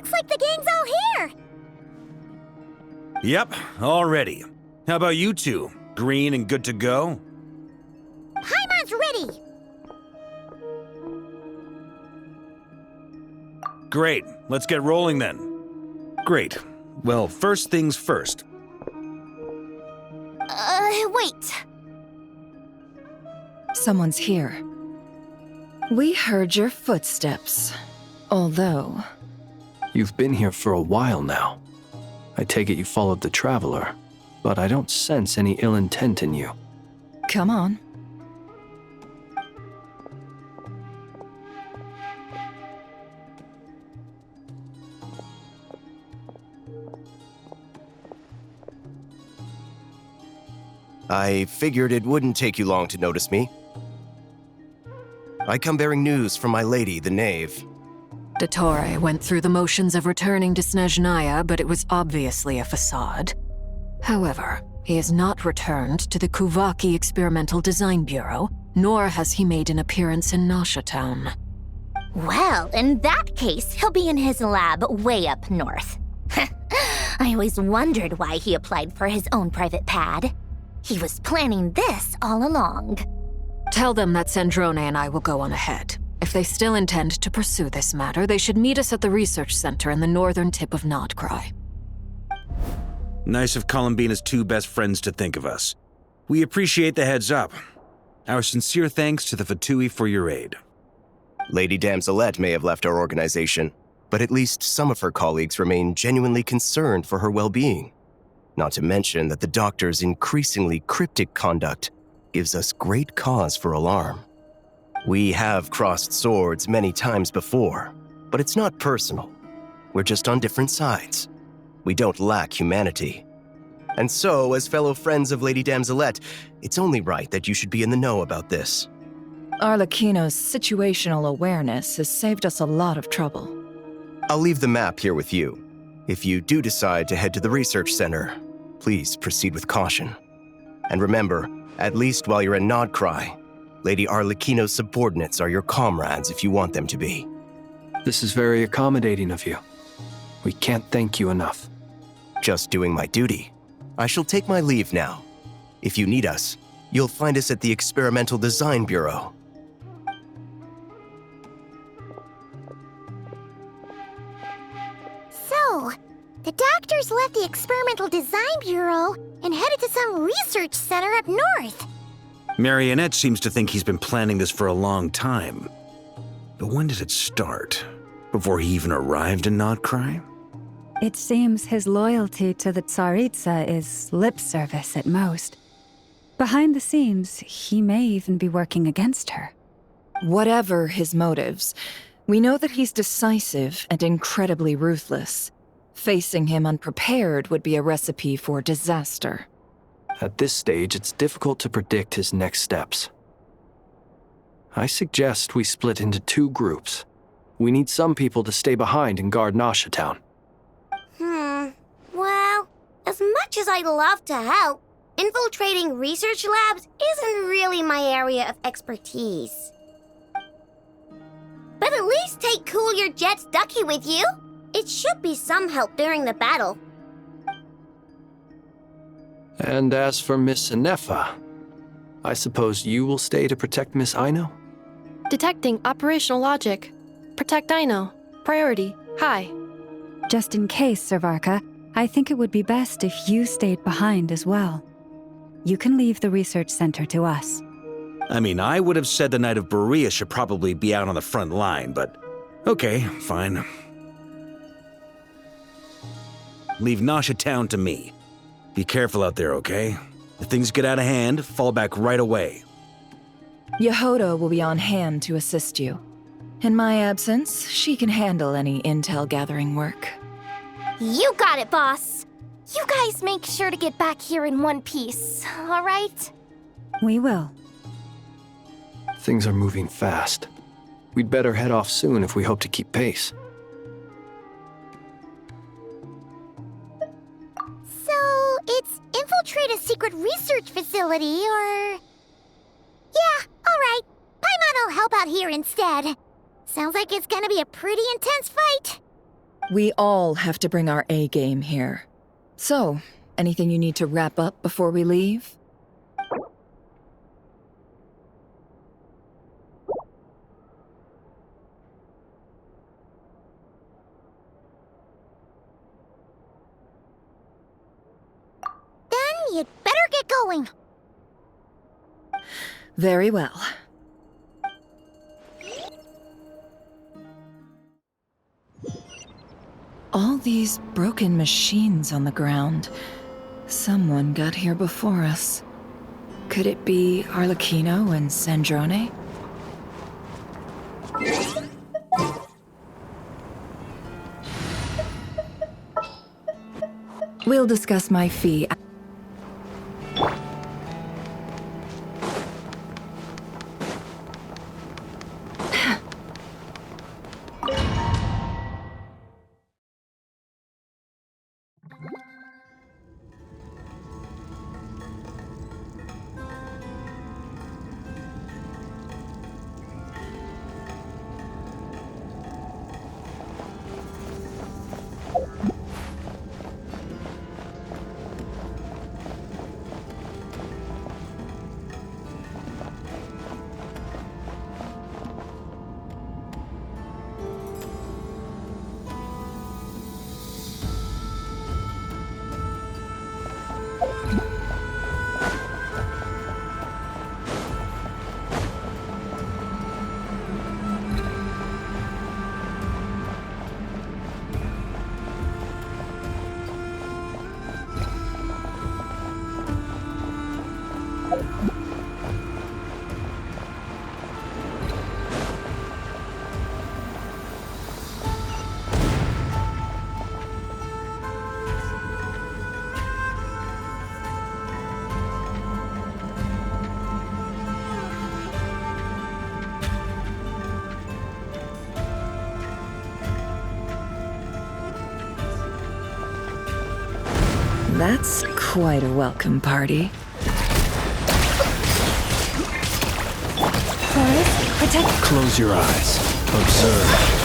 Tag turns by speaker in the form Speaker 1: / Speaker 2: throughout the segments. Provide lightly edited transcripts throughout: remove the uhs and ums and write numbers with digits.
Speaker 1: Looks like the gang's all here!
Speaker 2: Yep, all ready. How about you two? Green and good to go?
Speaker 1: Paimon's ready!
Speaker 2: Great, let's get rolling then. Great. Well, first things first.
Speaker 1: Wait.
Speaker 3: Someone's here. We heard your footsteps. Although...
Speaker 4: You've been here for a while now. I take it you followed the Traveler, but I don't sense any ill intent in you.
Speaker 3: Come on.
Speaker 5: I figured it wouldn't take you long to notice me. I come bearing news from my lady, the Knave.
Speaker 6: Dottore went through the motions of returning to Snezhnaya, but it was obviously a facade. However, he has not returned to the Kuvaki Experimental Design Bureau, nor has he made an appearance in Nasha Town.
Speaker 1: Well, in that case, he'll be in his lab way up north. I always wondered why he applied for his own private pad. He was planning this all along.
Speaker 6: Tell them that Sandrone and I will go on ahead. If they still intend to pursue this matter, they should meet us at the research center in the northern tip of Nodcry.
Speaker 2: Nice of Columbina's two best friends to think of us. We appreciate the heads up. Our sincere thanks to the Fatui for your aid.
Speaker 5: Lady Damselette may have left our organization, but at least some of her colleagues remain genuinely concerned for her well-being. Not to mention that the doctor's increasingly cryptic conduct gives us great cause for alarm. We have crossed swords many times before, but it's not personal. We're just on different sides. We don't lack humanity. And so, as fellow friends of Lady Damselette, it's only right that you should be in the know about this.
Speaker 3: Arlecchino's situational awareness has saved us a lot of trouble.
Speaker 5: I'll leave the map here with you. If you do decide to head to the research center, please proceed with caution. And remember, at least while you're in Nodcry, Lady Arlecchino's subordinates are your comrades if you want them to be.
Speaker 4: This is very accommodating of you. We can't thank you enough.
Speaker 5: Just doing my duty. I shall take my leave now. If you need us, you'll find us at the Experimental Design Bureau.
Speaker 1: So, the doctors left the Experimental Design Bureau and headed to some research center up north.
Speaker 2: Marionette seems to think he's been planning this for a long time. But when did it start? Before he even arrived in Nodcry?
Speaker 7: It seems his loyalty to the Tsaritsa is lip service at most. Behind the scenes, he may even be working against her.
Speaker 3: Whatever his motives, we know that he's decisive and incredibly ruthless. Facing him unprepared would be a recipe for disaster.
Speaker 4: At this stage, it's difficult to predict his next steps. I suggest we split into two groups. We need some people to stay behind and guard Nasha Town.
Speaker 1: Well, as much as I'd love to help, infiltrating research labs isn't really my area of expertise. But at least take Cool Your Jet's Ducky with you. It should be some help during the battle.
Speaker 4: And as for Miss Inefa, I suppose you will stay to protect Miss Aino?
Speaker 8: Detecting operational logic. Protect Aino. Priority. High.
Speaker 7: Just in case, Servarka, I think it would be best if you stayed behind as well. You can leave the research center to us.
Speaker 2: I mean, I would have said the Knight of Berea should probably be out on the front line, but okay, fine. Leave Nasha Town to me. Be careful out there, okay? If things get out of hand, fall back right away.
Speaker 3: Yehoda will be on hand to assist you. In my absence, she can handle any intel gathering work.
Speaker 1: You got it, boss. You guys make sure to get back here in one piece, all right?
Speaker 7: We will.
Speaker 4: Things are moving fast. We'd better head off soon if we hope to keep pace.
Speaker 1: So, it's infiltrate a secret research facility, or... Yeah, all right. Paimon will help out here instead. Sounds like it's gonna be a pretty intense fight.
Speaker 3: We all have to bring our A game here. So, anything you need to wrap up before we leave?
Speaker 1: Then you'd better get going.
Speaker 3: Very well. All these broken machines on the ground. Someone got here before us. Could it be Arlecchino and Sandrone? We'll discuss my fee. That's quite a welcome party.
Speaker 7: Forest, protect.
Speaker 4: Close your eyes. Observe.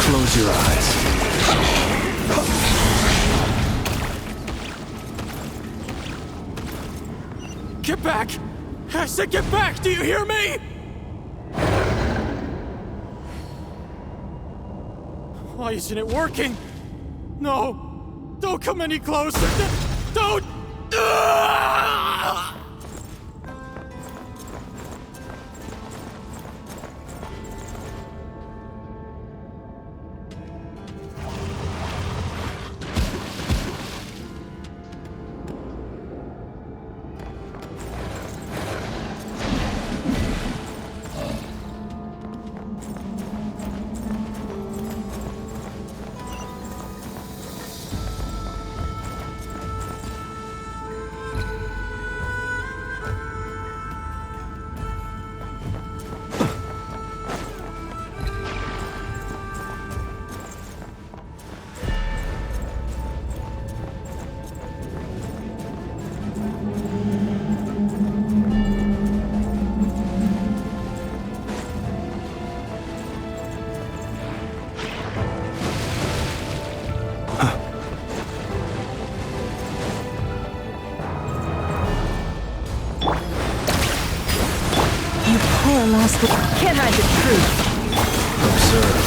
Speaker 4: Close your eyes.
Speaker 9: Get back! I said get back! Do you hear me? Why isn't it working? No! Don't come any closer! Don't! Ah!
Speaker 3: Can't hide the truth.
Speaker 4: Observe.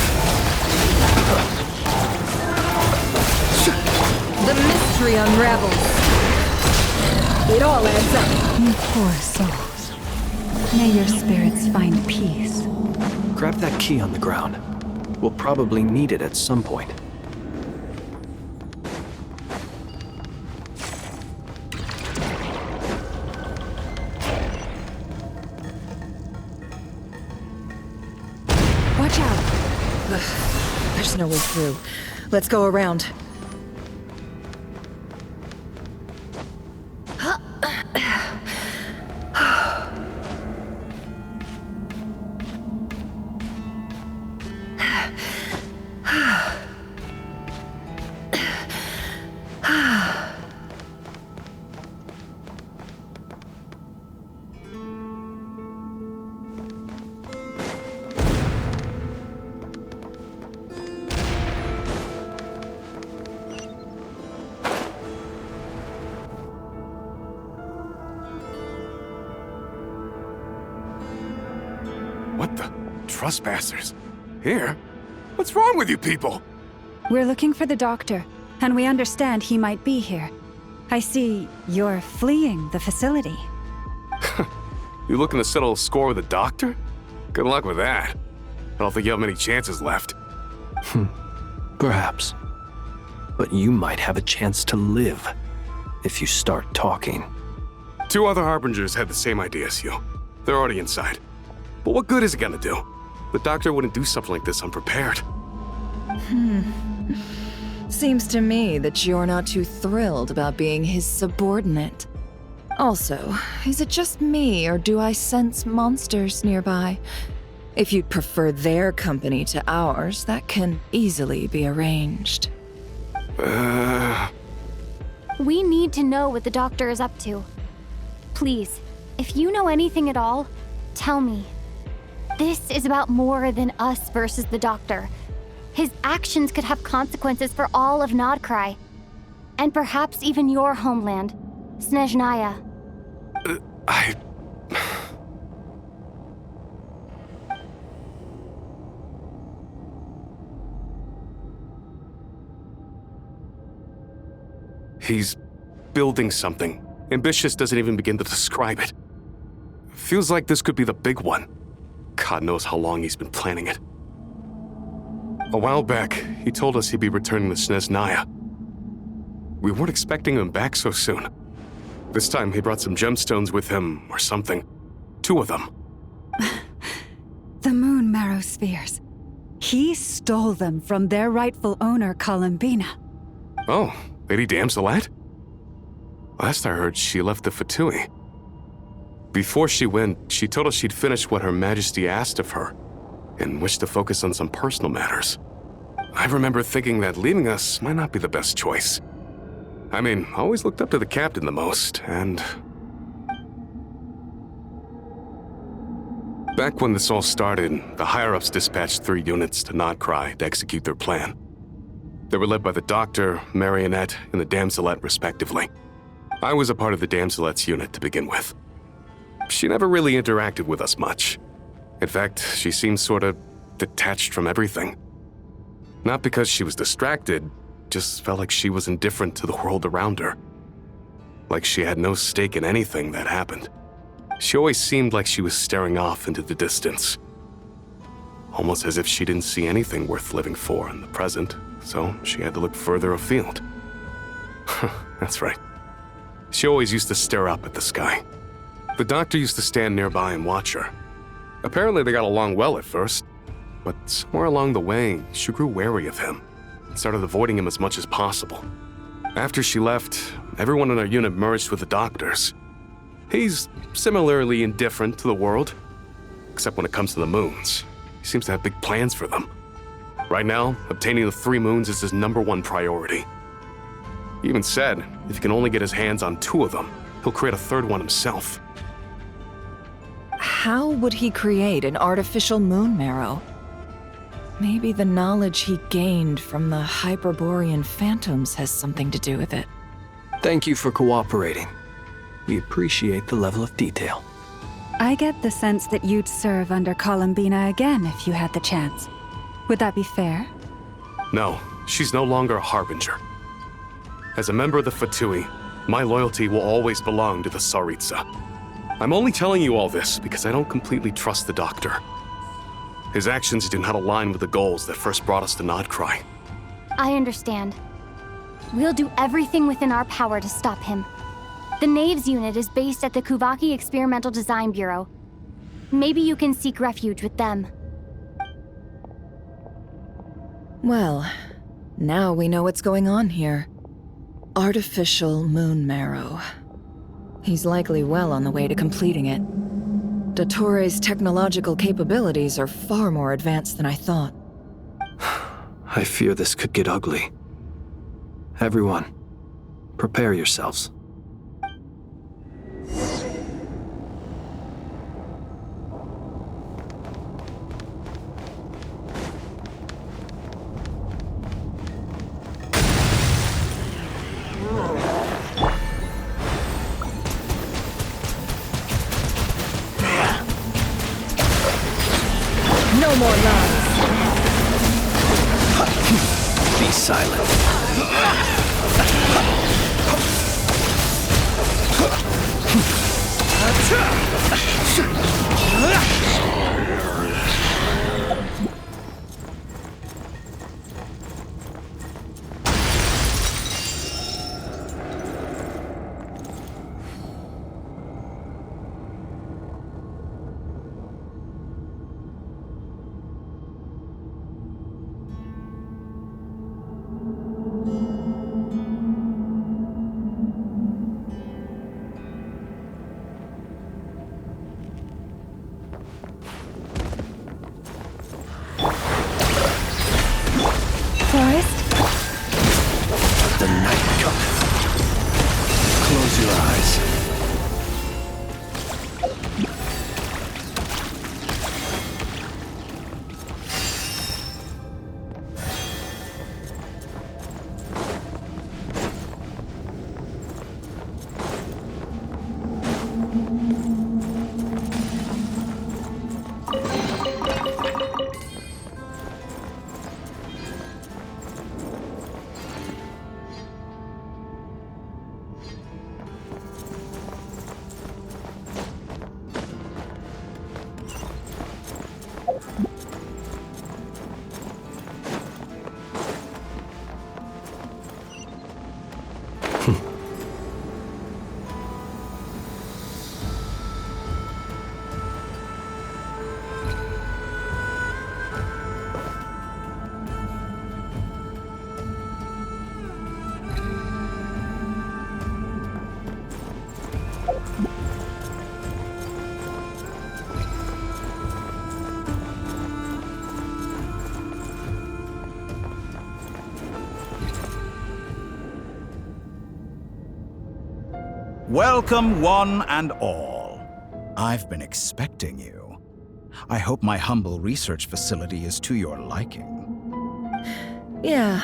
Speaker 3: The mystery unravels. It all adds up.
Speaker 7: You poor souls. May your spirits find peace.
Speaker 4: Grab that key on the ground. We'll probably need it at some point.
Speaker 3: Watch out. There's no way through. Let's go around.
Speaker 10: What the? Trespassers? Here? What's wrong with you people?
Speaker 7: We're looking for the doctor, and we understand he might be here. I see you're fleeing the facility.
Speaker 10: You looking to settle a score with the doctor? Good luck with that. I don't think you have many chances left.
Speaker 4: Perhaps. But you might have a chance to live if you start talking.
Speaker 10: 2 other Harbingers had the same idea as you. They're already inside. But what good is it gonna do? The doctor wouldn't do something like this unprepared.
Speaker 3: Seems to me that you're not too thrilled about being his subordinate. Also, is it just me, or do I sense monsters nearby? If you'd prefer their company to ours, that can easily be arranged.
Speaker 11: We need to know what the doctor is up to. Please, if you know anything at all, tell me. This is about more than us versus the doctor. His actions could have consequences for all of Nodcry. And perhaps even your homeland, Snezhnaya.
Speaker 10: He's building something. Ambitious doesn't even begin to describe it. Feels like this could be the big one. God knows how long he's been planning it. A while back, he told us he'd be returning to Snezhnaya. We weren't expecting him back so soon. This time he brought some gemstones with him, or something. 2 of them.
Speaker 7: The moon marrow spheres. He stole them from their rightful owner, Columbina.
Speaker 10: Oh, Lady Damselat? Last I heard, she left the Fatui. Before she went, she told us she'd finished what Her Majesty asked of her, and wished to focus on some personal matters. I remember thinking that leaving us might not be the best choice. I mean, I always looked up to the captain the most, and... Back when this all started, the higher-ups dispatched 3 units to Nodcry to execute their plan. They were led by the Doctor, Marionette, and the Damselet, respectively. I was a part of the Damselet's unit to begin with. She never really interacted with us much. In fact, she seemed sort of detached from everything. Not because she was distracted, just felt like she was indifferent to the world around her. Like she had no stake in anything that happened. She always seemed like she was staring off into the distance. Almost as if she didn't see anything worth living for in the present, so she had to look further afield. That's right. She always used to stare up at the sky. The Doctor used to stand nearby and watch her. Apparently they got along well at first, but somewhere along the way, she grew wary of him and started avoiding him as much as possible. After she left, everyone in our unit merged with the Doctor's. He's similarly indifferent to the world, except when it comes to the moons. He seems to have big plans for them. Right now, obtaining the 3 moons is his #1 priority. He even said if he can only get his hands on 2 of them, he'll create a 3rd one himself.
Speaker 3: How would he create an artificial moon marrow? Maybe the knowledge he gained from the Hyperborean phantoms has something to do with it.
Speaker 4: Thank you for cooperating. We appreciate the level of detail.
Speaker 7: I get the sense that you'd serve under Columbina again if you had the chance. Would that be fair?
Speaker 10: No, she's no longer a Harbinger. As a member of the Fatui, my loyalty will always belong to the Tsaritsa. I'm only telling you all this because I don't completely trust the Doctor. His actions do not align with the goals that first brought us to Nodcry.
Speaker 11: I understand. We'll do everything within our power to stop him. The Knaves unit is based at the Kuvaki Experimental Design Bureau. Maybe you can seek refuge with them.
Speaker 3: Well, now we know what's going on here. Artificial moon marrow. He's likely well on the way to completing it. Dottore's technological capabilities are far more advanced than I thought.
Speaker 4: I fear this could get ugly. Everyone, prepare yourselves.
Speaker 3: No more lies.
Speaker 4: Be silent.
Speaker 7: Forrest?
Speaker 4: The night cometh. Close your eyes.
Speaker 12: Welcome, one and all. I've been expecting you. I hope my humble research facility is to your liking.
Speaker 3: Yeah,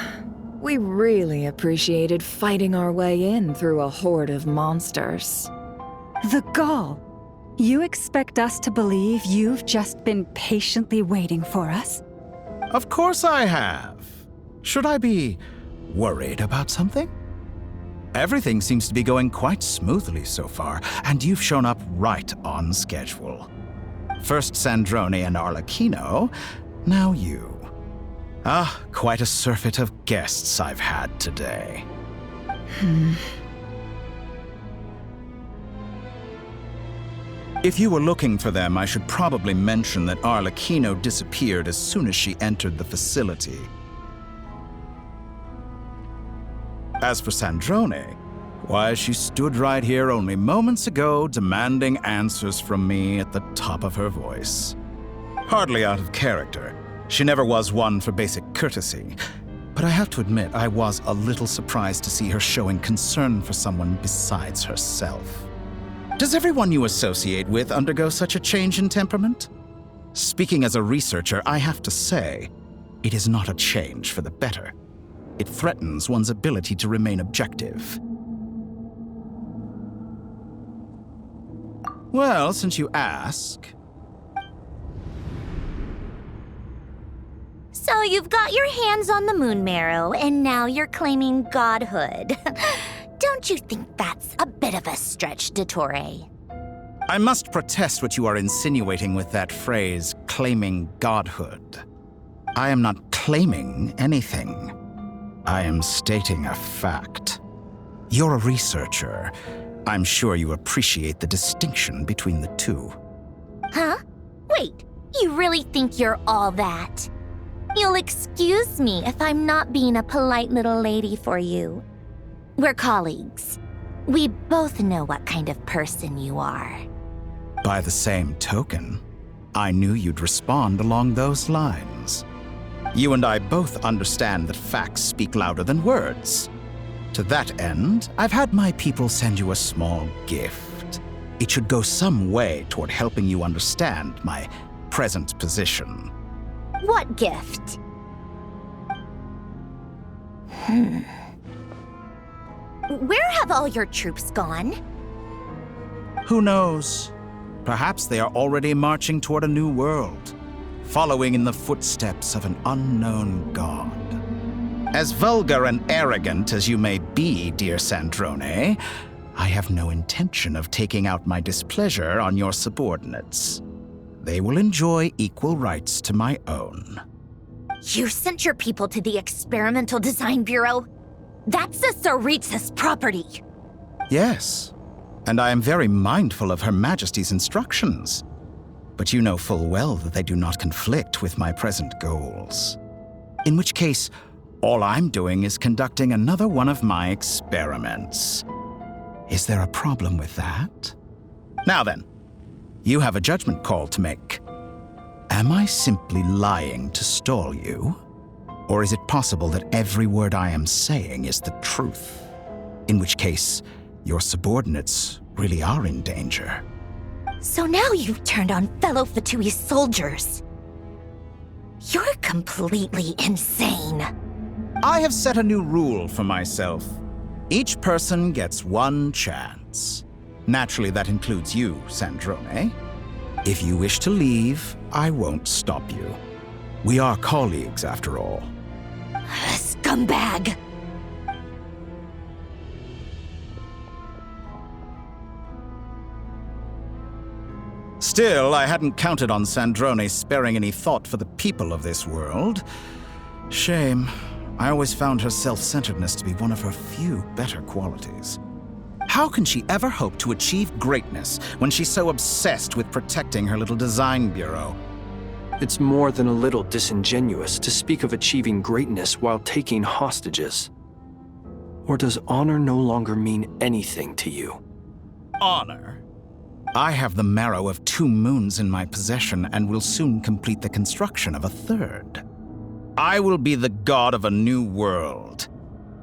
Speaker 3: we really appreciated fighting our way in through a horde of monsters.
Speaker 7: The gall! You expect us to believe you've just been patiently waiting for us?
Speaker 12: Of course I have. Should I be worried about something? Everything seems to be going quite smoothly so far, and you've shown up right on schedule. First Sandrone and Arlecchino, now you. Ah, quite a surfeit of guests I've had today. If you were looking for them, I should probably mention that Arlecchino disappeared as soon as she entered the facility. As for Sandrone, why, she stood right here only moments ago demanding answers from me at the top of her voice. Hardly out of character. She never was one for basic courtesy. But I have to admit, I was a little surprised to see her showing concern for someone besides herself. Does everyone you associate with undergo such a change in temperament? Speaking as a researcher, I have to say, it is not a change for the better. It threatens one's ability to remain objective. Well, since you ask...
Speaker 1: So you've got your hands on the moon marrow, and now you're claiming godhood. Don't you think that's a bit of a stretch, Dottore?
Speaker 12: I must protest what you are insinuating with that phrase, claiming godhood. I am not claiming anything. I am stating a fact. You're a researcher. I'm sure you appreciate the distinction between the two.
Speaker 1: Huh? Wait, you really think you're all that? You'll excuse me if I'm not being a polite little lady for you. We're colleagues. We both know what kind of person you are.
Speaker 12: By the same token, I knew you'd respond along those lines. You and I both understand that facts speak louder than words. To that end, I've had my people send you a small gift. It should go some way toward helping you understand my present position.
Speaker 1: What gift? Where have all your troops gone?
Speaker 12: Who knows? Perhaps they are already marching toward a new world, following in the footsteps of an unknown god. As vulgar and arrogant as you may be, dear Sandrone, I have no intention of taking out my displeasure on your subordinates. They will enjoy equal rights to my own.
Speaker 1: You sent your people to the Experimental Design Bureau? That's the Tsaritsa's property.
Speaker 12: Yes, and I am very mindful of Her Majesty's instructions. But you know full well that they do not conflict with my present goals. In which case, all I'm doing is conducting another one of my experiments. Is there a problem with that? Now then, you have a judgment call to make. Am I simply lying to stall you? Or is it possible that every word I am saying is the truth? In which case, your subordinates really are in danger.
Speaker 1: So now you've turned on fellow Fatui soldiers. You're completely insane.
Speaker 12: I have set a new rule for myself. Each person gets one chance. Naturally, that includes you, Sandrone. If you wish to leave, I won't stop you. We are colleagues, after all.
Speaker 1: Scumbag!
Speaker 12: Still, I hadn't counted on Sandrone sparing any thought for the people of this world. Shame. I always found her self-centeredness to be one of her few better qualities. How can she ever hope to achieve greatness when she's so obsessed with protecting her little design bureau?
Speaker 4: It's more than a little disingenuous to speak of achieving greatness while taking hostages. Or does honor no longer mean anything to you?
Speaker 12: Honor? I have the marrow of 2 moons in my possession and will soon complete the construction of a 3rd. I will be the god of a new world.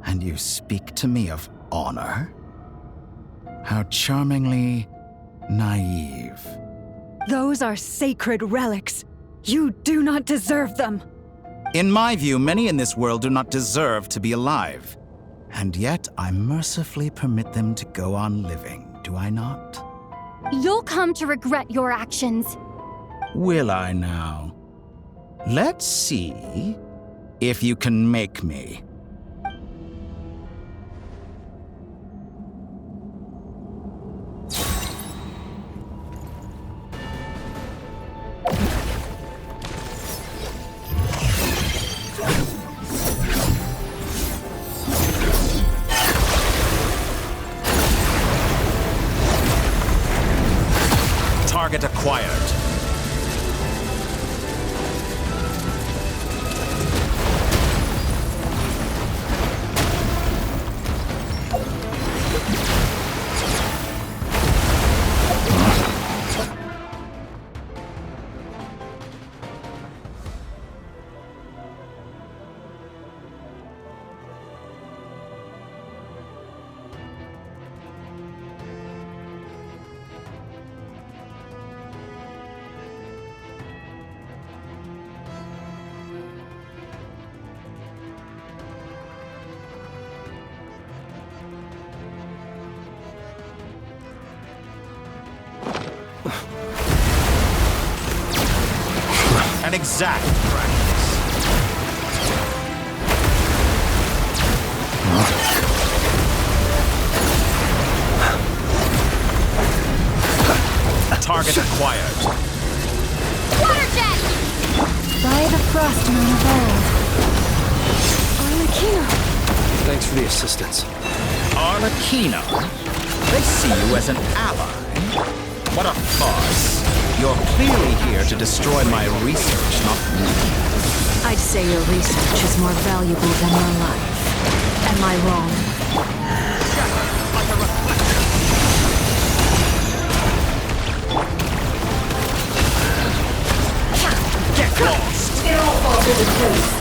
Speaker 12: And you speak to me of honor? How charmingly naive.
Speaker 7: Those are sacred relics. You do not deserve them.
Speaker 12: In my view, many in this world do not deserve to be alive. And yet, I mercifully permit them to go on living, do I not?
Speaker 11: You'll come to regret your actions.
Speaker 12: Will I now? Let's see if you can make me. Target acquired. An exact practice. Target acquired.
Speaker 11: Water jet! By the frost moon of old. Arlecchino.
Speaker 4: Thanks for the assistance.
Speaker 12: Arlecchino? They see you as an ally. What a farce. You're clearly here to destroy my research, not me.
Speaker 6: I'd say your research is more valuable than your life. Am I wrong?
Speaker 12: Get lost!
Speaker 1: It all falls into place.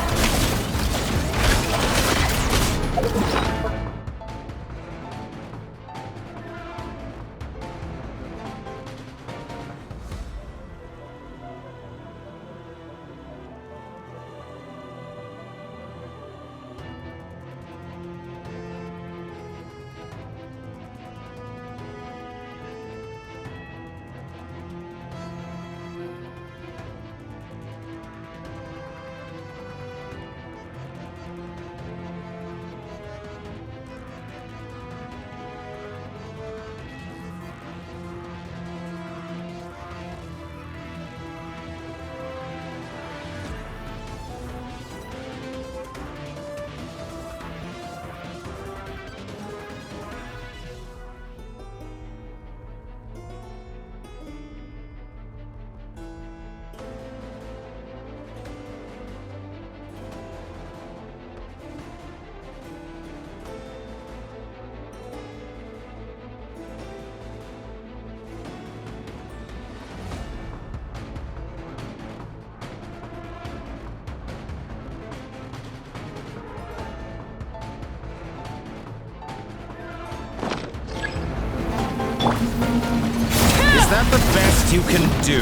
Speaker 12: Is that the best you can do?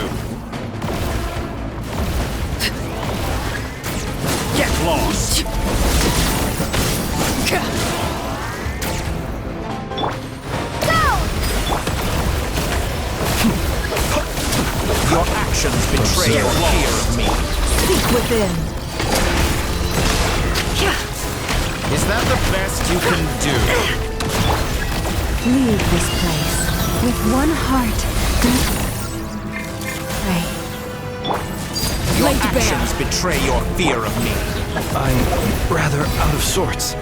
Speaker 12: Get lost! Your actions betray your fear of me.
Speaker 3: Seek within.
Speaker 12: Is that the best you can do?
Speaker 7: Leave this place with one heart. Pray.
Speaker 12: Your actions betray your fear of me.
Speaker 4: I'm rather out of sorts.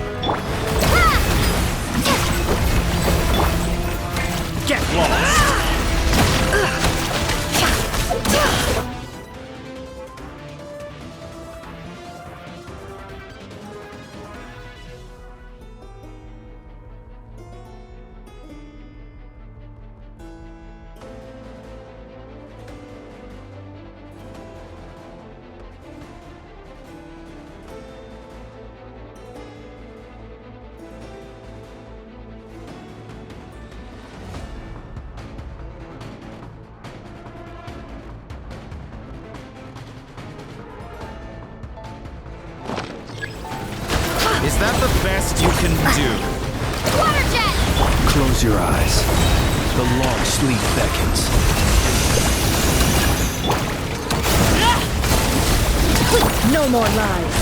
Speaker 12: Get lost! Is that the best you can do?
Speaker 1: Water jet!
Speaker 4: Close your eyes. The long sleep beckons.
Speaker 3: No more lies.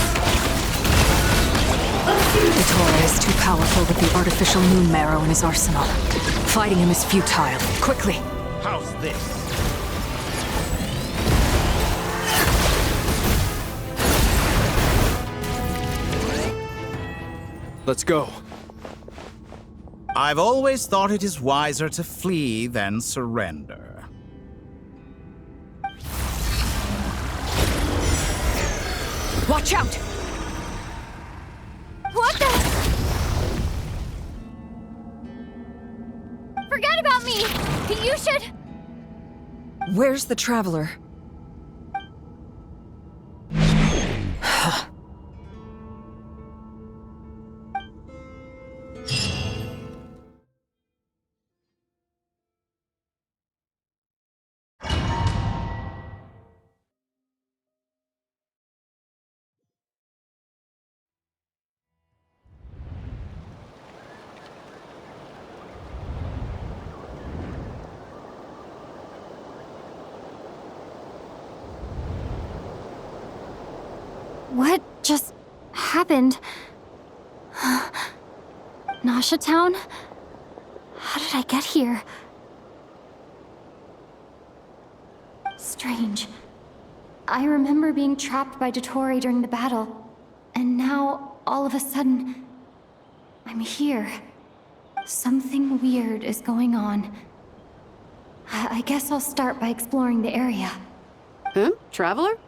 Speaker 6: Vittoria is too powerful with the artificial moon marrow in his arsenal. Fighting him is futile. Quickly!
Speaker 12: How's this?
Speaker 4: Let's go.
Speaker 12: I've always thought it is wiser to flee than surrender.
Speaker 3: Watch out!
Speaker 11: What the? Forget about me! You should...
Speaker 3: Where's the Traveler?
Speaker 11: What just happened? Nasha Town? How did I get here? Strange. I remember being trapped by Dottore during the battle, and now, all of a sudden, I'm here. Something weird is going on. I guess I'll start by exploring the area.
Speaker 13: Huh? Traveler?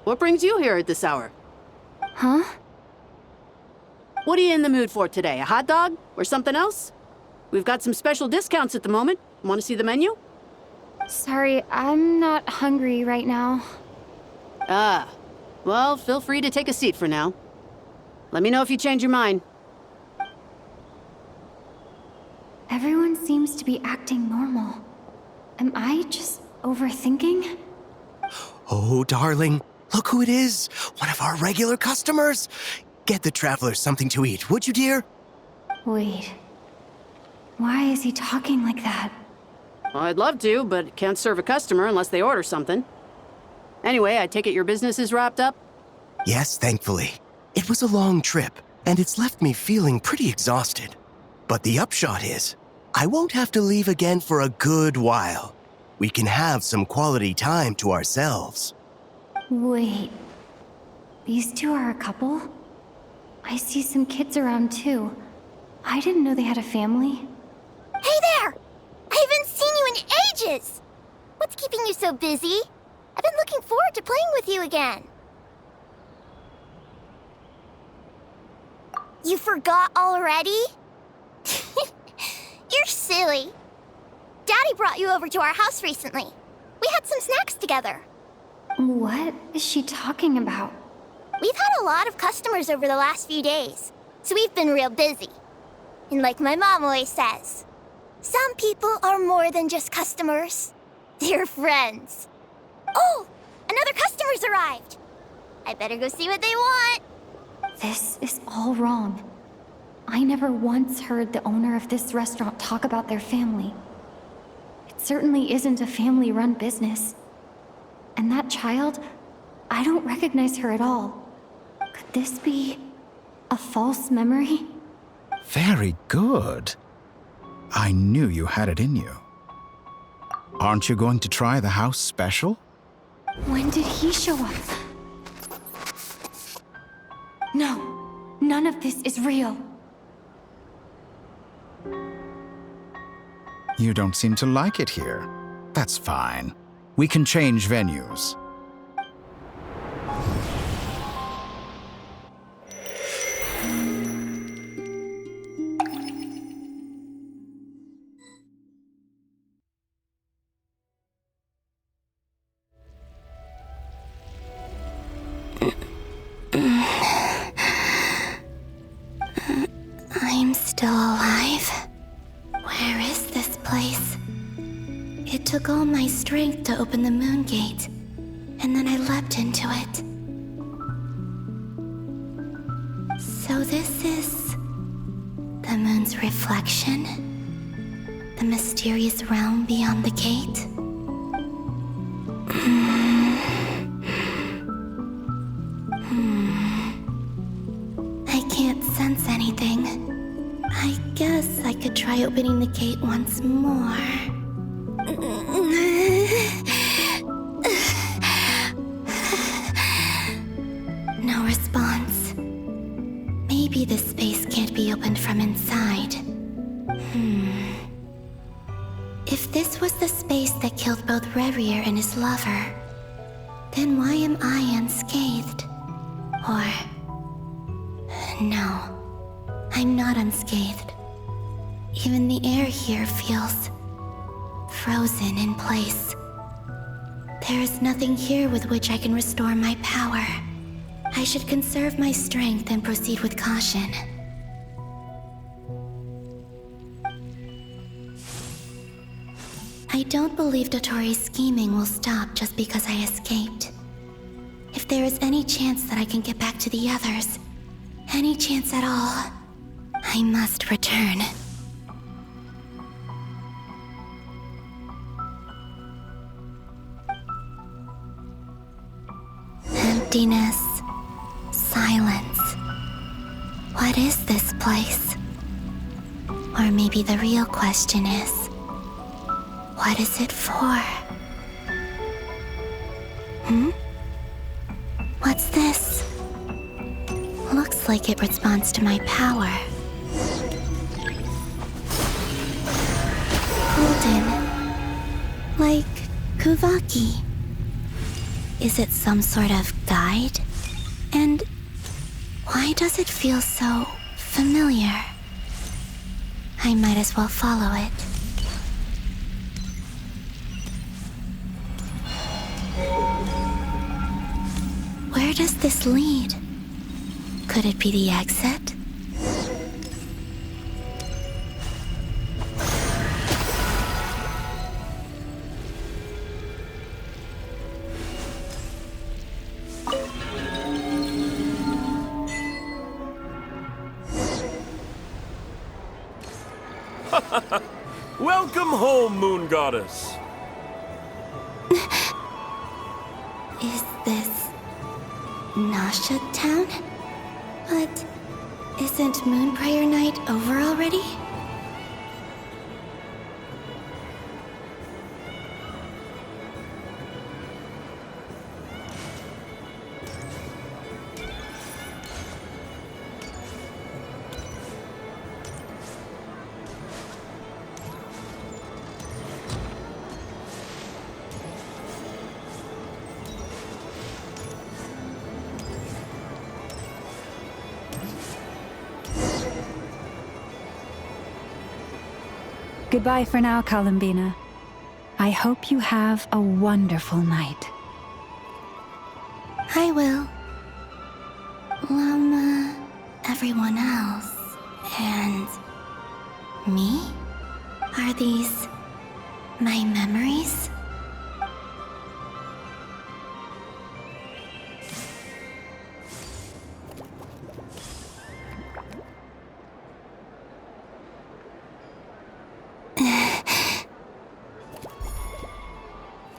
Speaker 13: What brings you here at this hour?
Speaker 11: Huh?
Speaker 13: What are you in the mood for today? A hot dog? Or something else? We've got some special discounts at the moment. Want to see the menu?
Speaker 11: Sorry, I'm not hungry right now.
Speaker 13: Ah. Well, feel free to take a seat for now. Let me know if you change your mind.
Speaker 11: Everyone seems to be acting normal. Am I just overthinking?
Speaker 5: Oh, darling, look who it is. One of our regular customers. Get the travelers something to eat, would you, dear?
Speaker 11: Wait. Why is he talking like that?
Speaker 13: Well, I'd love to, but can't serve a customer unless they order something. Anyway, I take it your business is wrapped up?
Speaker 5: Yes, thankfully. It was a long trip, and it's left me feeling pretty exhausted. But the upshot is, I won't have to leave again for a good while. We can have some quality time to ourselves.
Speaker 11: Wait. These two are a couple? I see some kids around too. I didn't know they had a family.
Speaker 1: Hey there! I haven't seen you in ages! What's keeping you so busy? I've been looking forward to playing with you again. You forgot already? You're silly. Daddy brought you over to our house recently. We had some snacks together.
Speaker 11: What is she talking about?
Speaker 1: We've had a lot of customers over the last few days, so we've been real busy. And like my mom always says, some people are more than just customers. They're friends. Oh, another customer's arrived. I better go see what they want.
Speaker 11: This is all wrong. I never once heard the owner of this restaurant talk about their family. It certainly isn't a family-run business. And that child, I don't recognize her at all. Could this be a false memory?
Speaker 12: Very good. I knew you had it in you. Aren't you going to try the house special?
Speaker 11: When did he show up? No, none of this is real.
Speaker 12: You don't seem to like it here. That's fine. We can change venues.
Speaker 1: I'm still alive. Where is this place? It took all my strength to open the moon gate, and then I leapt into it. So this is the moon's reflection? The mysterious realm beyond the gate? I can't sense anything. I guess I could try opening the gate once more. No response. Maybe this space can't be opened from inside. If this was the space that killed both Revier and his lover, then why am I unscathed? Or... no. I'm not unscathed. Even the air here feels frozen in place. There is nothing here with which I can restore my power. I should conserve my strength and proceed with caution. I don't believe Dotori's scheming will stop just because I escaped. If there is any chance that I can get back to the others, any chance at all, I must return. Emptiness. Silence. What is this place? Or maybe the real question is, what is it for? What's this? Looks like it responds to my power. Golden. Like Kuvaki. Is it some sort of guide? And Why does it feel so familiar? I might as well follow it. Where does this lead? Could it be the exit?
Speaker 14: Welcome home, Moon Goddess.
Speaker 1: Is this Nasha Town? But isn't Moon Prayer Night over already?
Speaker 7: Goodbye for now, Columbina. I hope you have a wonderful night.
Speaker 1: I will. Everyone else. And me? Are these my memories?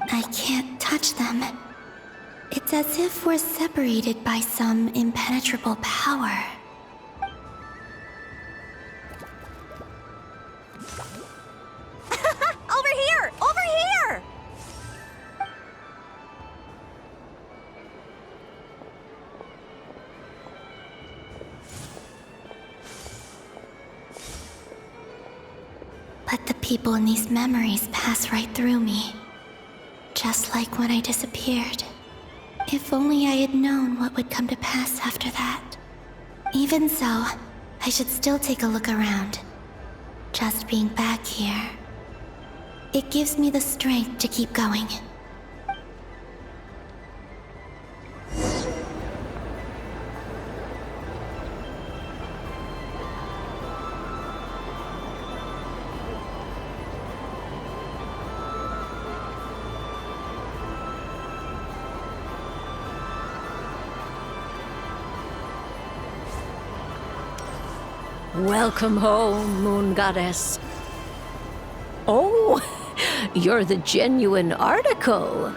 Speaker 1: I can't touch them. It's as if we're separated by some impenetrable power.
Speaker 15: Over here! Over here!
Speaker 1: But the people in these memories pass right through me. Just like when I disappeared. If only I had known what would come to pass after that. Even so, I should still take a look around. Just being back here. It gives me the strength to keep going.
Speaker 16: Welcome home, Moon Goddess. Oh, you're the genuine article.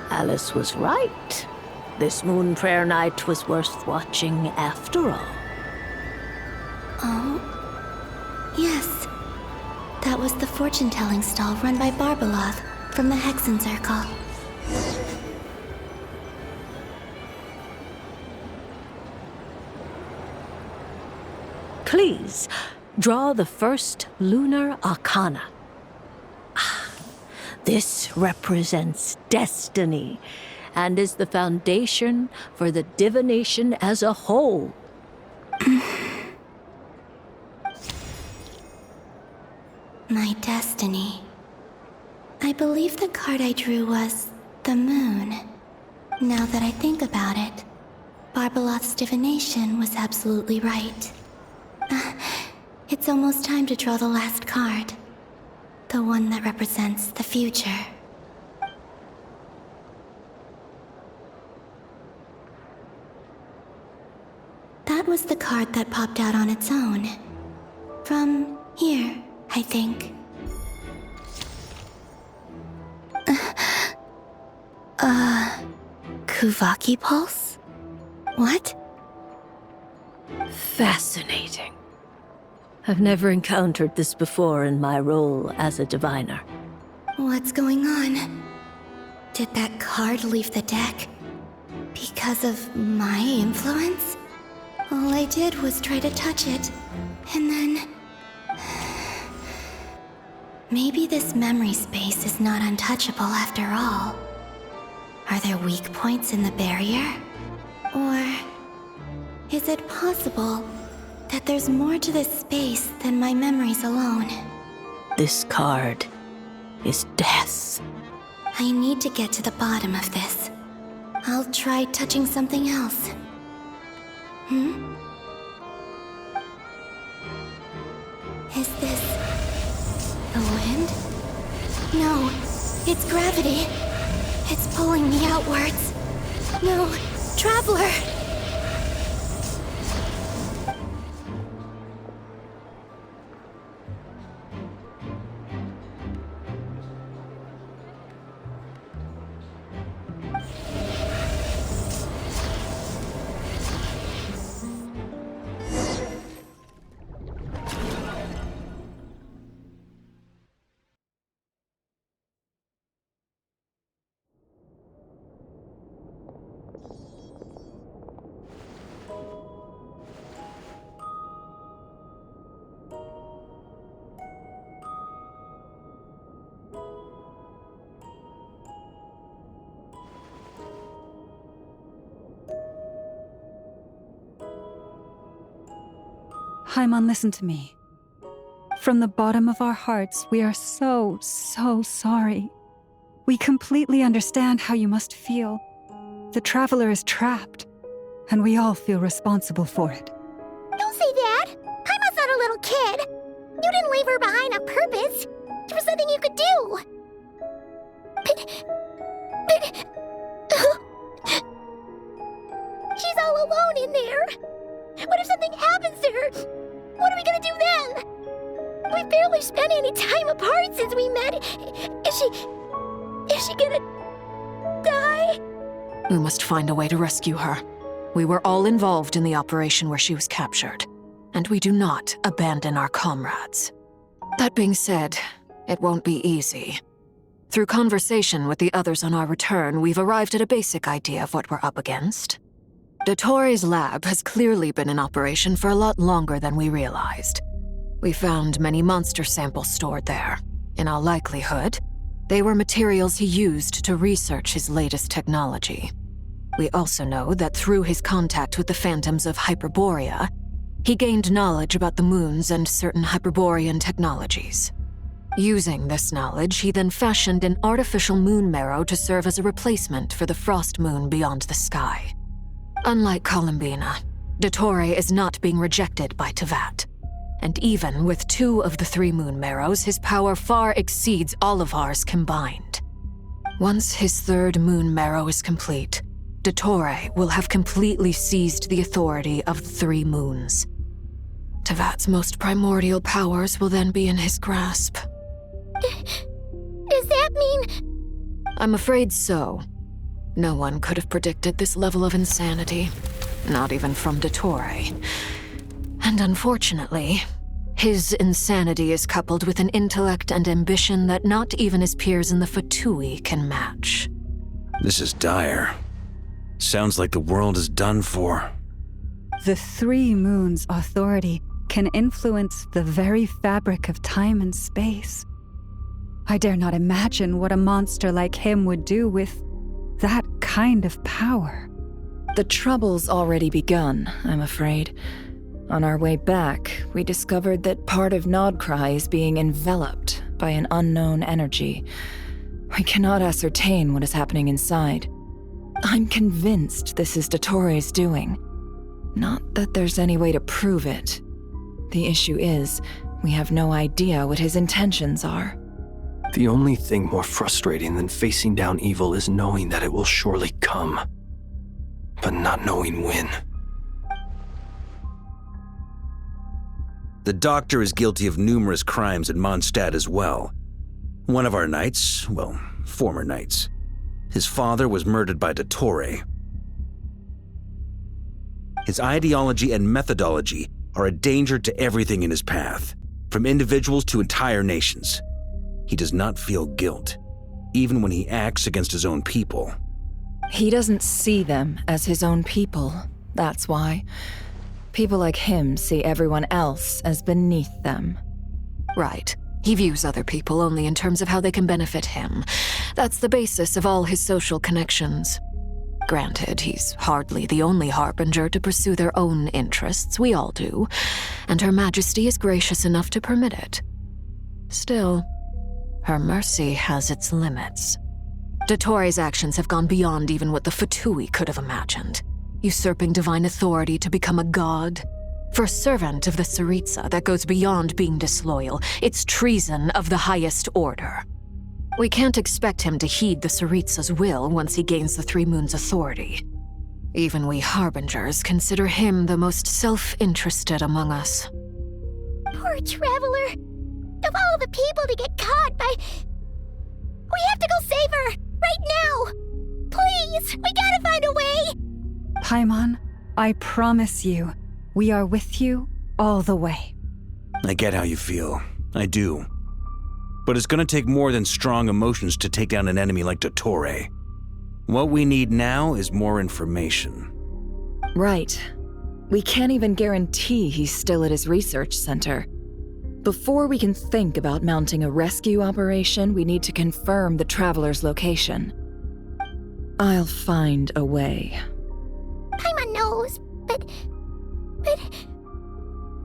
Speaker 16: Alice was right. This Moon Prayer Night was worth watching after all.
Speaker 1: Oh, yes. That was the fortune-telling stall run by Barbeloth from the Hexen Circle.
Speaker 16: Please, draw the first lunar arcana. This represents destiny and is the foundation for the divination as a whole.
Speaker 1: My destiny. I believe the card I drew was the moon. Now that I think about it, Barbeloth's divination was absolutely right. It's almost time to draw the last card. The one that represents the future. That was the card that popped out on its own. From here, I think. Kuvaki Pulse? What?
Speaker 16: Fascinating. I've never encountered this before in my role as a diviner.
Speaker 1: What's going on? Did that card leave the deck? Because of my influence? All I did was try to touch it, and then... Maybe this memory space is not untouchable after all. Are there weak points in the barrier? Or
Speaker 17: Is it possible that there's more to this space than my memories alone?
Speaker 16: This card is death.
Speaker 17: I need to get to the bottom of this. I'll try touching something else. Is this the wind? No, it's gravity. It's pulling me outwards. No, Traveler!
Speaker 7: Haimon, listen to me. From the bottom of our hearts, we are so sorry. We completely understand how you must feel. The Traveler is trapped, and we all feel responsible for it.
Speaker 1: Don't say that! Haimon's not a little kid! You didn't leave her behind on purpose! There was nothing you could do! But... She's all alone in there! What if something happens to her? What are we gonna do then? We've barely spent any time apart since we met. Is she gonna die?
Speaker 6: We must find a way to rescue her. We were all involved in the operation where she was captured, and we do not abandon our comrades. That being said, it won't be easy. Through conversation with the others on our return, we've arrived at a basic idea of what we're up against. Dottore's lab has clearly been in operation for a lot longer than we realized. We found many monster samples stored there. In all likelihood, they were materials he used to research his latest technology. We also know that through his contact with the phantoms of Hyperborea, he gained knowledge about the moons and certain Hyperborean technologies. Using this knowledge, he then fashioned an artificial moon marrow to serve as a replacement for the frost moon beyond the sky. Unlike Columbina, Dottore is not being rejected by Tevat. And even with 2 of the 3 moon marrows, his power far exceeds all of ours combined. Once his 3rd moon marrow is complete, Dottore will have completely seized the authority of the 3 moons. Tevat's most primordial powers will then be in his grasp.
Speaker 1: Does that mean...
Speaker 6: I'm afraid so. No one could have predicted this level of insanity, not even from Dottore. And unfortunately, his insanity is coupled with an intellect and ambition that not even his peers in the Fatui can match.
Speaker 2: This is dire. Sounds like the world is done for.
Speaker 7: The 3 moons' authority can influence the very fabric of time and space. I dare not imagine what a monster like him would do with that kind of power.
Speaker 3: The trouble's already begun, I'm afraid. On our way back, we discovered that part of Nodcry is being enveloped by an unknown energy. We cannot ascertain what is happening inside. I'm convinced this is Dottore's doing. Not that there's any way to prove it. The issue is, we have no idea what his intentions are.
Speaker 4: The only thing more frustrating than facing down evil is knowing that it will surely come, but not knowing when.
Speaker 2: The Doctor is guilty of numerous crimes in Mondstadt as well. One of our knights, well, former knights, his father was murdered by Dottore. His ideology and methodology are a danger to everything in his path, from individuals to entire nations. He does not feel guilt, even when he acts against his own people.
Speaker 3: He doesn't see them as his own people, that's why. People like him see everyone else as beneath them.
Speaker 6: Right. He views other people only in terms of how they can benefit him. That's the basis of all his social connections. Granted, he's hardly the only harbinger to pursue their own interests, we all do, and Her Majesty is gracious enough to permit it. Still, her mercy has its limits. Dottoro's actions have gone beyond even what the Fatui could have imagined, usurping divine authority to become a god. For a servant of the Tsaritsa, that goes beyond being disloyal. It's treason of the highest order. We can't expect him to heed the Tsaritsa's will once he gains the Three Moons' authority. Even we Harbingers consider him the most self-interested among us.
Speaker 1: Poor Traveler. Of all the people to get caught by... We have to go save her! Right now! Please! We gotta find a way!
Speaker 7: Paimon, I promise you, we are with you all the way.
Speaker 2: I get how you feel. I do. But it's gonna take more than strong emotions to take down an enemy like Dottore. What we need now is more information.
Speaker 3: Right. We can't even guarantee he's still at his research center. Before we can think about mounting a rescue operation, we need to confirm the Traveler's location. I'll find a way.
Speaker 1: Paimon knows, but...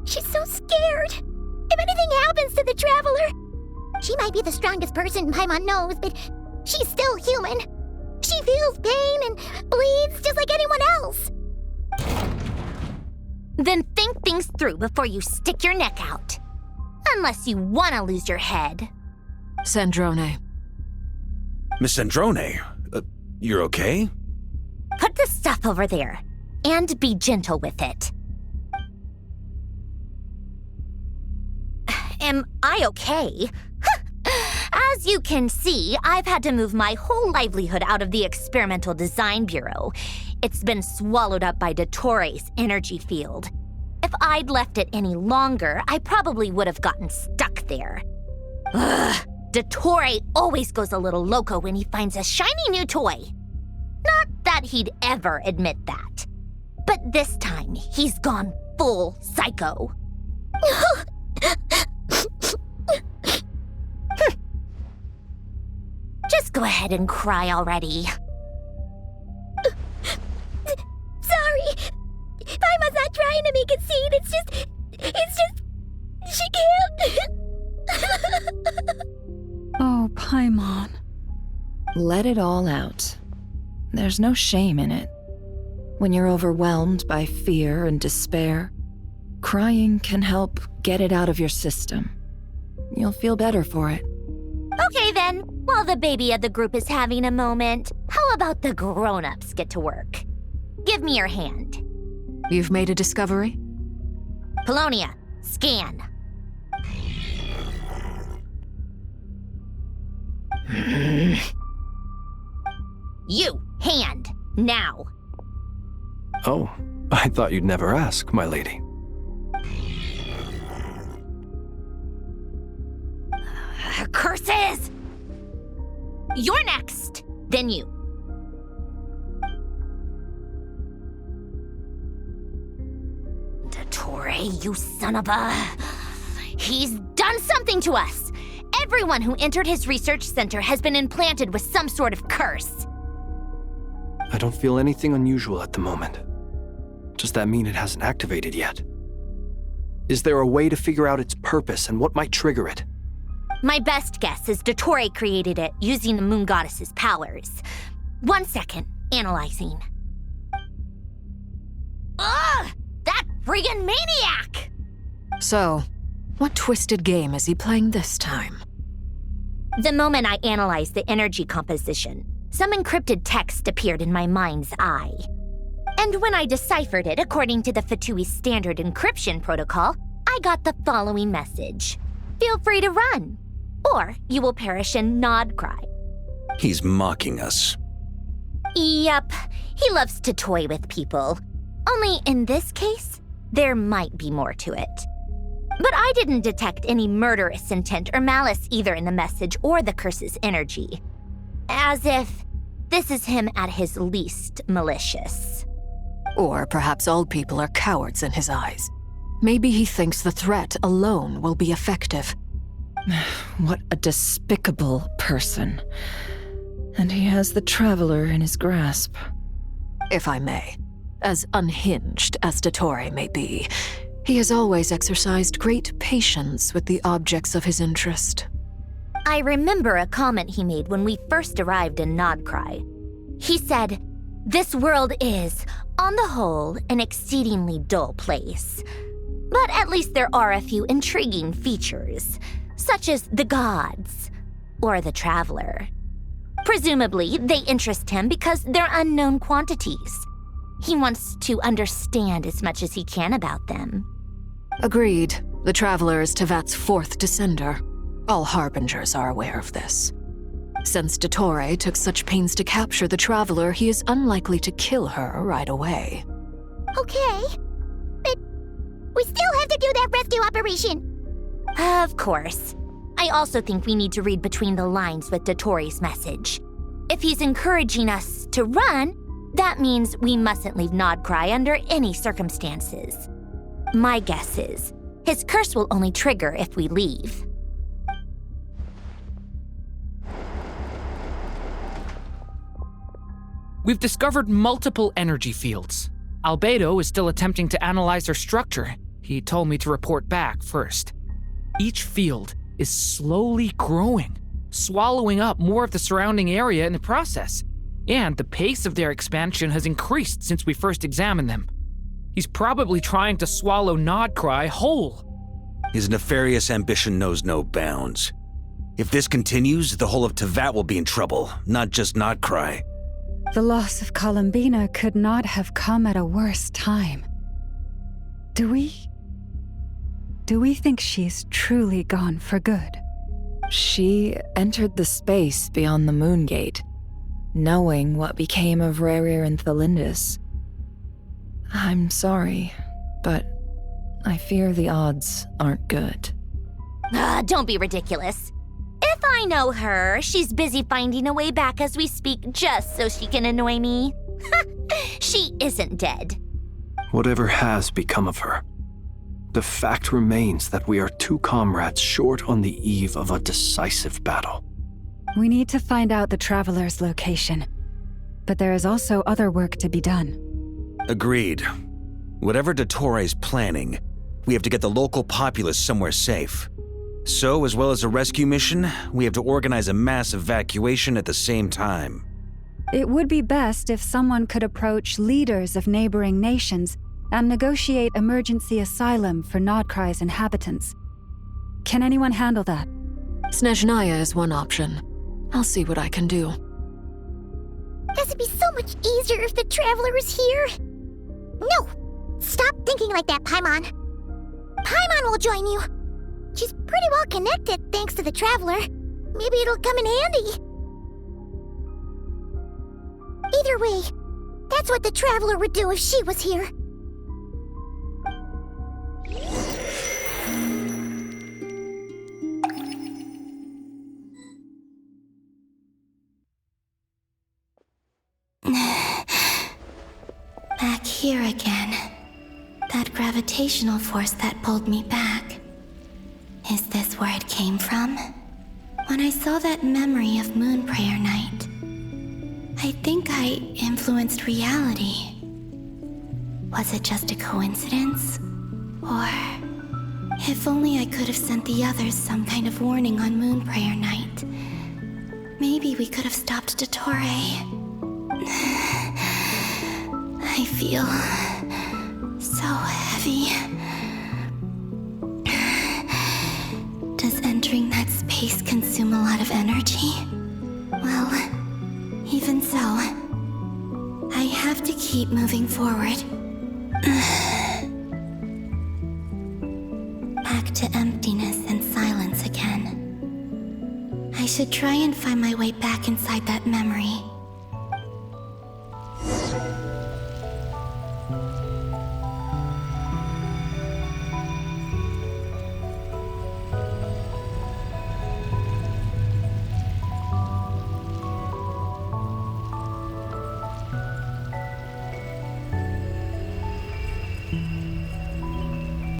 Speaker 1: She's so scared. If anything happens to the Traveler... She might be the strongest person Paimon knows, but she's still human. She feels pain and bleeds just like anyone else. Then think things through before you stick your neck out. Unless you want to lose your head.
Speaker 6: Sandrone.
Speaker 2: Miss Sandrone, you're okay?
Speaker 1: Put the stuff over there, and be gentle with it. Am I okay? As you can see, I've had to move my whole livelihood out of the Experimental Design Bureau. It's been swallowed up by Dottoro's energy field. If I'd left it any longer, I probably would have gotten stuck there. Ugh, Dottore always goes a little loco when he finds a shiny new toy. Not that he'd ever admit that. But this time, he's gone full psycho. Just go ahead and cry already. Sorry. Paimon's not trying to make it seem. It's just... She can't.
Speaker 7: Oh, Paimon.
Speaker 3: Let it all out. There's no shame in it. When you're overwhelmed by fear and despair, crying can help get it out of your system. You'll feel better for it.
Speaker 1: Okay then, while the baby of the group is having a moment, how about the grown-ups get to work? Give me your hand.
Speaker 6: You've made a discovery?
Speaker 1: Polonia, scan. You, hand, now.
Speaker 4: Oh, I thought you'd never ask, my lady.
Speaker 1: Curses! You're next, then you. Dottore, you son of a... He's done something to us! Everyone who entered his research center has been implanted with some sort of curse.
Speaker 4: I don't feel anything unusual at the moment. Does that mean it hasn't activated yet? Is there a way to figure out its purpose and what might trigger it?
Speaker 1: My best guess is Dottore created it using the Moon Goddess's powers. 1 second, analyzing. Ugh! That friggin' maniac!
Speaker 6: So, what twisted game is he playing this time?
Speaker 1: The moment I analyzed the energy composition, some encrypted text appeared in my mind's eye. And when I deciphered it according to the Fatui standard encryption protocol, I got the following message. Feel free to run, or you will perish in nod cry.
Speaker 2: He's mocking us.
Speaker 1: Yep, he loves to toy with people. Only in this case, there might be more to it. But I didn't detect any murderous intent or malice either in the message or the curse's energy. As if this is him at his least malicious.
Speaker 6: Or perhaps all people are cowards in his eyes. Maybe he thinks the threat alone will be effective.
Speaker 3: What a despicable person. And he has the Traveler in his grasp.
Speaker 6: if I may. As unhinged as Dottore may be, he has always exercised great patience with the objects of his interest.
Speaker 1: I remember a comment he made when we first arrived in Nodcry. He said, "This world is, on the whole, an exceedingly dull place. But at least there are a few intriguing features, such as the gods or the traveler. Presumably, they interest him because they're unknown quantities. He wants to understand as much as he can about them."
Speaker 6: Agreed. The Traveler is Tevat's fourth descender. All Harbingers are aware of this. Since Dottore took such pains to capture the Traveler, he is unlikely to kill her right away.
Speaker 15: Okay, but we still have to do that rescue operation.
Speaker 1: Of course. I also think we need to read between the lines with Dottore's message. If he's encouraging us to run, that means we mustn't leave Nodcry under any circumstances. My guess is, his curse will only trigger if we leave.
Speaker 18: We've discovered multiple energy fields. Albedo is still attempting to analyze their structure. He told me to report back first. Each field is slowly growing, swallowing up more of the surrounding area in the process. And the pace of their expansion has increased since we first examined them. He's probably trying to swallow Nodcry whole.
Speaker 2: His nefarious ambition knows no bounds. If this continues, the whole of Tevat will be in trouble, not just Nodcry.
Speaker 7: The loss of Columbina could not have come at a worse time. Do we think she's truly gone for good?
Speaker 3: She entered the space beyond the Moon Gate, knowing what became of Rerir and Thelindis. I'm sorry, but I fear the odds aren't good.
Speaker 1: Don't be ridiculous. If I know her, she's busy finding a way back as we speak just so she can annoy me. She isn't dead.
Speaker 4: Whatever has become of her, the fact remains that we are two comrades short on the eve of a decisive battle.
Speaker 7: We need to find out the Traveler's location, but there is also other work to be done.
Speaker 2: Agreed. Whatever Dottore's planning, we have to get the local populace somewhere safe. So, as well as a rescue mission, we have to organize a mass evacuation at the same time.
Speaker 7: It would be best if someone could approach leaders of neighboring nations and negotiate emergency asylum for Nodcry's inhabitants. Can anyone handle that?
Speaker 6: Snezhnaya is one option. I'll see what I can do.
Speaker 15: This would be so much easier if the Traveler was here. No! Stop thinking like that, Paimon. Paimon will join you. She's pretty well connected thanks to the Traveler. Maybe it'll come in handy. Either way, that's what the Traveler would do if she was here.
Speaker 17: Back here again. That gravitational force that pulled me back. Is this where it came from? When I saw that memory of Moon Prayer Night, I think I influenced reality. Was it just a coincidence? Or if only I could have sent the others some kind of warning on Moon Prayer Night, maybe we could have stopped Dottore. I feel so heavy. Does entering that space consume a lot of energy? Well, even so, I have to keep moving forward. Back to emptiness and silence again. I should try and find my way back inside that memory.